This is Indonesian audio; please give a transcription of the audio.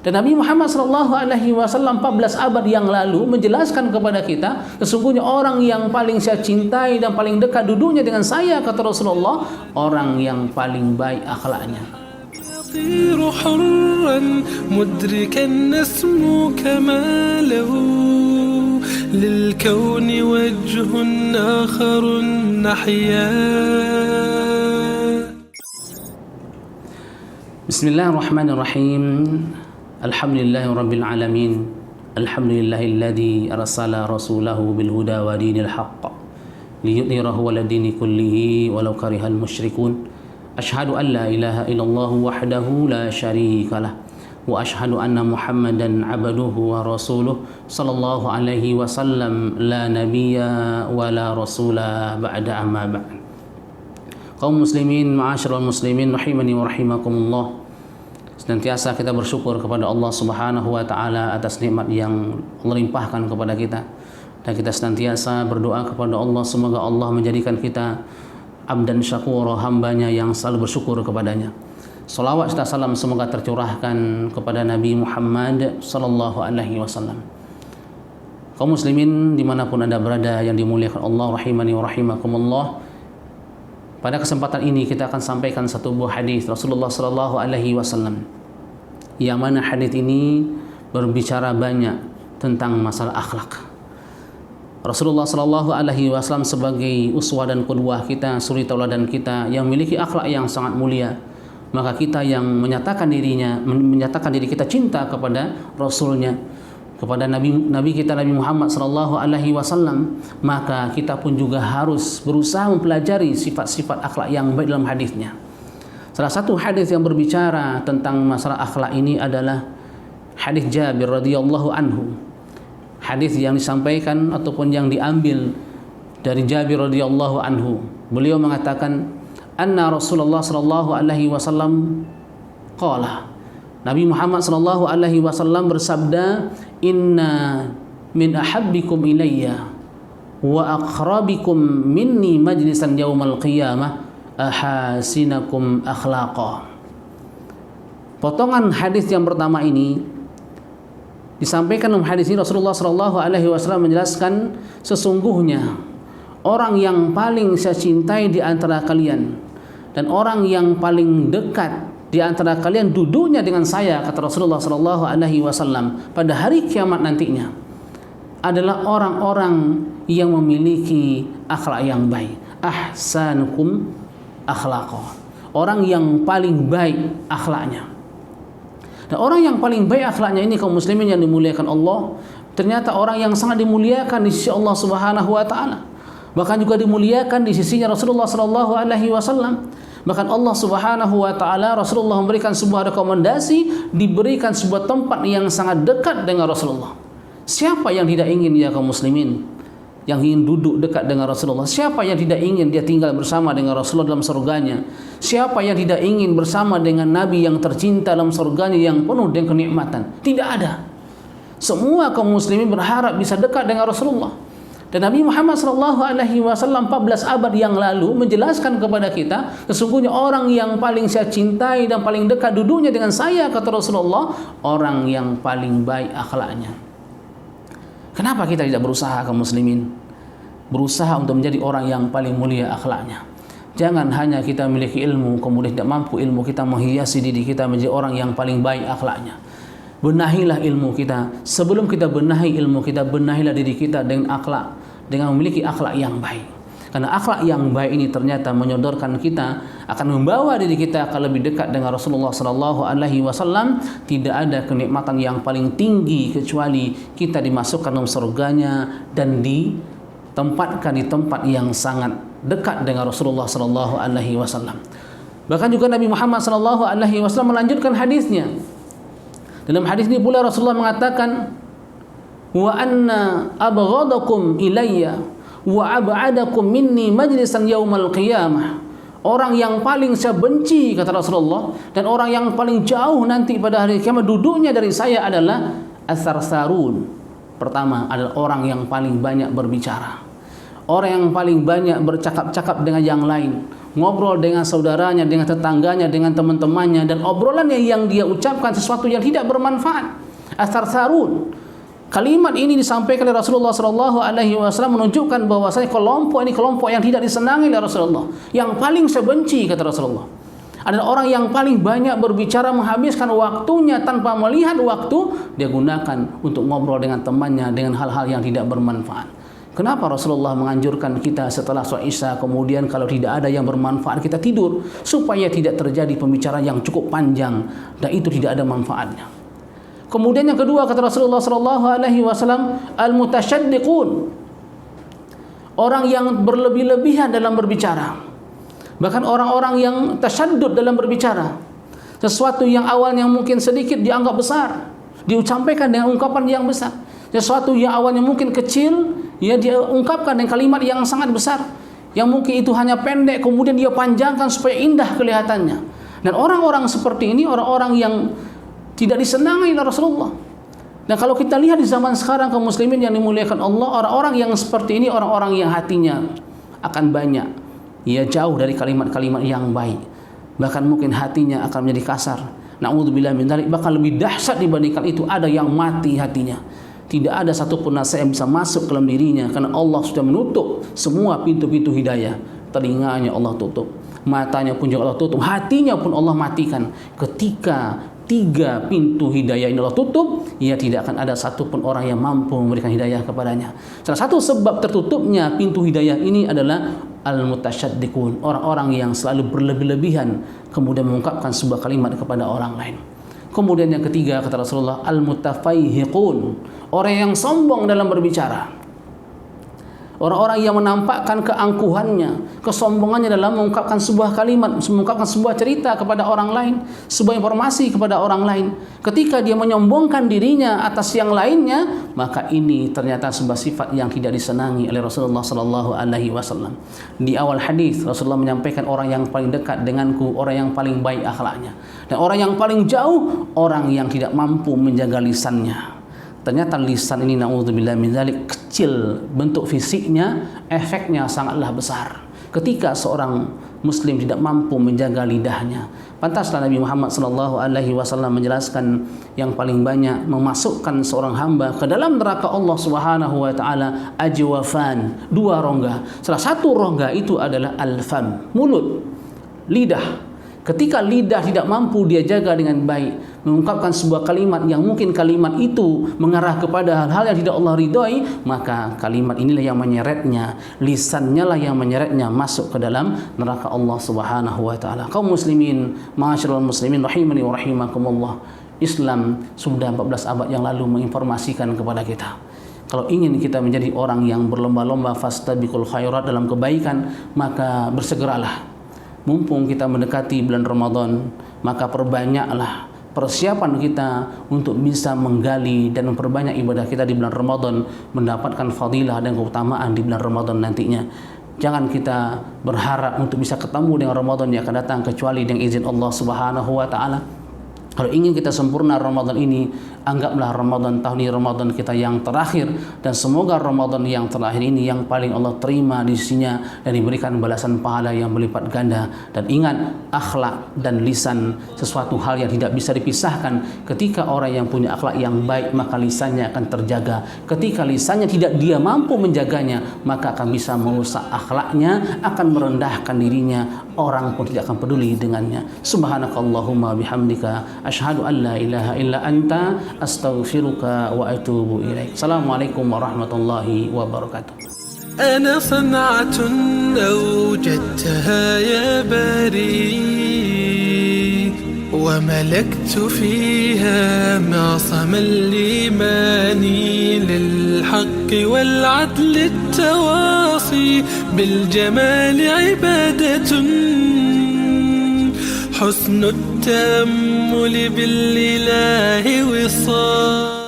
Dan Nabi Muhammad SAW 14 abad yang lalu menjelaskan kepada kita, sesungguhnya orang yang paling saya cintai dan paling dekat duduknya dengan saya, kata Rasulullah, orang yang paling baik akhlaknya. يطير حرا مدركا نسمو كماله للكون وجه آخر نحيا. بسم الله الرحمن الرحيم. الحمد لله رب العالمين. الحمد لله الذي أرسل رسوله بالهدى ودين الحق ليظهره على الدين كله ولو كره المشركون. أشهد أن لا إله إلا الله وحده لا شريك له وأشهد أن محمدا عبده ورسوله صلى الله عليه وسلم لا نبي ولا رسول بعد أما بعد. Kaum muslimin, ma'asyiral muslimin rahimani wa rahimakumullah. Senantiasa kita bersyukur kepada Allah Subhanahu wa taala atas nikmat yang Allah limpahkan kepada kita. Dan kita senantiasa berdoa kepada Allah semoga Allah menjadikan kita abdan syakura, hambanya yang selalu bersyukur kepadanya. Salawat serta salam semoga tercurahkan kepada Nabi Muhammad sallallahu alaihi wasallam. Kaum muslimin dimanapun anda berada yang dimuliakan Allah rahimani wa rahimakumullah. Pada kesempatan ini kita akan sampaikan satu buah hadis Rasulullah sallallahu alaihi wasallam, yang mana hadis ini berbicara banyak tentang masalah akhlak. Rasulullah sallallahu alaihi wasallam sebagai uswah dan qudwah kita, suri tauladan kita yang memiliki akhlak yang sangat mulia, maka kita yang menyatakan diri kita cinta kepada Rasulnya, kepada Nabi kita Nabi Muhammad sallallahu alaihi wasallam, maka kita pun juga harus berusaha mempelajari sifat-sifat akhlak yang baik dalam hadisnya. Salah satu hadis yang berbicara tentang masalah akhlak ini adalah hadis Jabir radhiyallahu anhu. Hadis yang disampaikan ataupun yang diambil dari Jabir radhiyallahu anhu. Beliau mengatakan, anna Rasulullah sallallahu alaihi wasallam qala. Nabi Muhammad sallallahu alaihi wasallam bersabda, inna min ahabbikum ilayya wa aqrabikum minni majlisan yaumal qiyamah ahasinakum akhlaqa. Potongan hadis yang pertama ini disampaikan dalam hadis ini. Rasulullah sallallahu alaihi wasallam menjelaskan, sesungguhnya orang yang paling saya cintai di antara kalian dan orang yang paling dekat di antara kalian duduknya dengan saya, kata Rasulullah sallallahu alaihi wasallam, pada hari kiamat nantinya adalah orang-orang yang memiliki akhlak yang baik. Ahsanukum akhlaqa. Orang yang paling baik akhlaknya. Dan orang yang paling baik akhlaknya ini, kaum muslimin yang dimuliakan Allah, ternyata orang yang sangat dimuliakan di sisi Allah Subhanahu wa taala. Bahkan juga dimuliakan di sisinya Rasulullah sallallahu alaihi wasallam. Bahkan Allah Subhanahu wa taala, Rasulullah memberikan sebuah rekomendasi, diberikan sebuah tempat yang sangat dekat dengan Rasulullah. Siapa yang tidak ingin ya kaum muslimin, yang ingin duduk dekat dengan Rasulullah? Siapa yang tidak ingin dia tinggal bersama dengan Rasulullah dalam surganya? Siapa yang tidak ingin bersama dengan Nabi yang tercinta dalam surganya yang penuh dengan kenikmatan? Tidak ada. Semua kaum muslimin berharap bisa dekat dengan Rasulullah. Dan Nabi Muhammad SAW 14 abad yang lalu menjelaskan kepada kita, sesungguhnya orang yang paling saya cintai dan paling dekat duduknya dengan saya, kata Rasulullah, orang yang paling baik akhlaknya. Kenapa kita tidak berusaha kaum muslimin? Berusaha untuk menjadi orang yang paling mulia akhlaknya. Jangan hanya kita memiliki ilmu, kemudian tidak mampu ilmu kita menghiasi diri kita menjadi orang yang paling baik akhlaknya. Benahilah ilmu kita. Sebelum kita benahi ilmu kita, benahilah diri kita dengan akhlak, dengan memiliki akhlak yang baik. Karena akhlak yang baik ini ternyata menyodorkan kita, akan membawa diri kita akan lebih dekat dengan Rasulullah sallallahu alaihi wasallam. Tidak ada kenikmatan yang paling tinggi kecuali kita dimasukkan dalam surganya dan ditempatkan di tempat yang sangat dekat dengan Rasulullah sallallahu alaihi wasallam. Bahkan juga Nabi Muhammad sallallahu alaihi wasallam melanjutkan hadisnya. Dalam hadis ini pula Rasulullah mengatakan, wa anna abghadakum ilayya wa ab'adakum minni majlisan yaumal qiyamah. Orang yang paling saya benci, kata Rasulullah, dan orang yang paling jauh nanti pada hari kiamat duduknya dari saya adalah as-sarsarun. Pertama adalah orang yang paling banyak berbicara, orang yang paling banyak bercakap-cakap dengan yang lain, ngobrol dengan saudaranya, dengan tetangganya, dengan teman-temannya, dan obrolannya yang dia ucapkan sesuatu yang tidak bermanfaat. Atsartsarun. Kalimat ini disampaikan oleh Rasulullah SAW menunjukkan bahwasanya kelompok ini kelompok yang tidak disenangi oleh Rasulullah, yang paling sebenci, kata Rasulullah. Adalah orang yang paling banyak berbicara, menghabiskan waktunya tanpa melihat waktu, dia gunakan untuk ngobrol dengan temannya dengan hal-hal yang tidak bermanfaat. Kenapa Rasulullah menganjurkan kita setelah sholat Isya, kemudian kalau tidak ada yang bermanfaat kita tidur, supaya tidak terjadi pembicaraan yang cukup panjang dan itu tidak ada manfaatnya. Kemudian yang kedua, kata Rasulullah SAW, al-mutasyaddiqun, orang yang berlebih-lebihan dalam berbicara. Bahkan orang-orang yang tasyaddud dalam berbicara. Sesuatu yang awalnya mungkin sedikit dianggap besar, diucapkan dengan ungkapan yang besar. Sesuatu yang awalnya mungkin kecil, ya dia ungkapkan dengan kalimat yang sangat besar. Yang mungkin itu hanya pendek, kemudian dia panjangkan supaya indah kelihatannya. Dan orang-orang seperti ini, orang-orang yang tidak disenangi oleh Rasulullah. Dan kalau kita lihat di zaman sekarang kaum muslimin yang dimuliakan Allah, orang-orang yang seperti ini orang-orang yang hatinya akan banyak, ia jauh dari kalimat-kalimat yang baik. Bahkan mungkin hatinya akan menjadi kasar. Na'udzubillah min dzalik. Bahkan lebih dahsyat dibandingkan itu, ada yang mati hatinya. Tidak ada satupun nasihat yang bisa masuk ke dalam dirinya, karena Allah sudah menutup semua pintu-pintu hidayah. Telinganya Allah tutup, matanya pun juga Allah tutup, hatinya pun Allah matikan. Ketika 3 pintu hidayah ini Allah tutup, ia tidak akan ada satupun orang yang mampu memberikan hidayah kepadanya. Salah satu sebab tertutupnya pintu hidayah ini adalah al-mutasyaddiqun, orang-orang yang selalu berlebih-lebihan kemudian mengungkapkan sebuah kalimat kepada orang lain. Kemudian yang ketiga, kata Rasulullah, al-mutafaihiqun, orang yang sombong dalam berbicara. Orang-orang yang menampakkan keangkuhannya, kesombongannya dalam mengungkapkan sebuah kalimat, mengungkapkan sebuah cerita kepada orang lain, sebuah informasi kepada orang lain. Ketika dia menyombongkan dirinya atas yang lainnya, maka ini ternyata sebuah sifat yang tidak disenangi oleh Rasulullah SAW. Di awal hadis Rasulullah menyampaikan orang yang paling dekat denganku, orang yang paling baik akhlaknya, dan orang yang paling jauh, orang yang tidak mampu menjaga lisannya. Ternyata lisan ini, na'udzubillah min dzalik, kecil bentuk fisiknya, efeknya sangatlah besar. Ketika seorang muslim tidak mampu menjaga lidahnya, pantaslah Nabi Muhammad SAW menjelaskan yang paling banyak memasukkan seorang hamba ke dalam neraka Allah Subhanahu wa taala ajwafan, 2 rongga. Salah satu rongga itu adalah al-fam, mulut, lidah. Ketika lidah tidak mampu dia jaga dengan baik, mengungkapkan sebuah kalimat yang mungkin kalimat itu mengarah kepada hal-hal yang tidak Allah ridhoi, maka kalimat inilah yang menyeretnya, lisannya lah yang menyeretnya masuk ke dalam neraka Allah Subhanahu wa taala. Kaum muslimin, ma'asyiral muslimin rahimani wa rahimakumullah. Islam sudah 14 abad yang lalu menginformasikan kepada kita, kalau ingin kita menjadi orang yang berlomba-lomba fastabiqul khairat dalam kebaikan, maka bersegeralah. Mumpung kita mendekati bulan Ramadan, maka perbanyaklah persiapan kita untuk bisa menggali dan memperbanyak ibadah kita di bulan Ramadan, mendapatkan fadilah dan keutamaan di bulan Ramadan nantinya. Jangan kita berharap untuk bisa ketemu dengan Ramadan yang akan datang kecuali dengan izin Allah Subhanahu wa taala. Kalau ingin kita sempurna Ramadan ini, anggaplah Ramadan tahun ini Ramadan kita yang terakhir, dan semoga Ramadan yang terakhir ini yang paling Allah terima di sisinya dan diberikan balasan pahala yang berlipat ganda. Dan ingat, akhlak dan lisan sesuatu hal yang tidak bisa dipisahkan. Ketika orang yang punya akhlak yang baik, maka lisannya akan terjaga. Ketika lisannya tidak dia mampu menjaganya, maka akan bisa merusak akhlaknya, akan merendahkan dirinya, orang pun tidak akan peduli dengannya. Subhanakallahumma bihamdika asyhadu an la ilaha illa anta astaghfiruka wa atubu ilaik. Assalamualaikum warahmatullahi wabarakatuh. أنا صنعة أوجدتها يا بريء وملكت فيها معصم الإيمان للحق والعدل التواصي بالجمال عبادة حسن التأمل بالإله وصال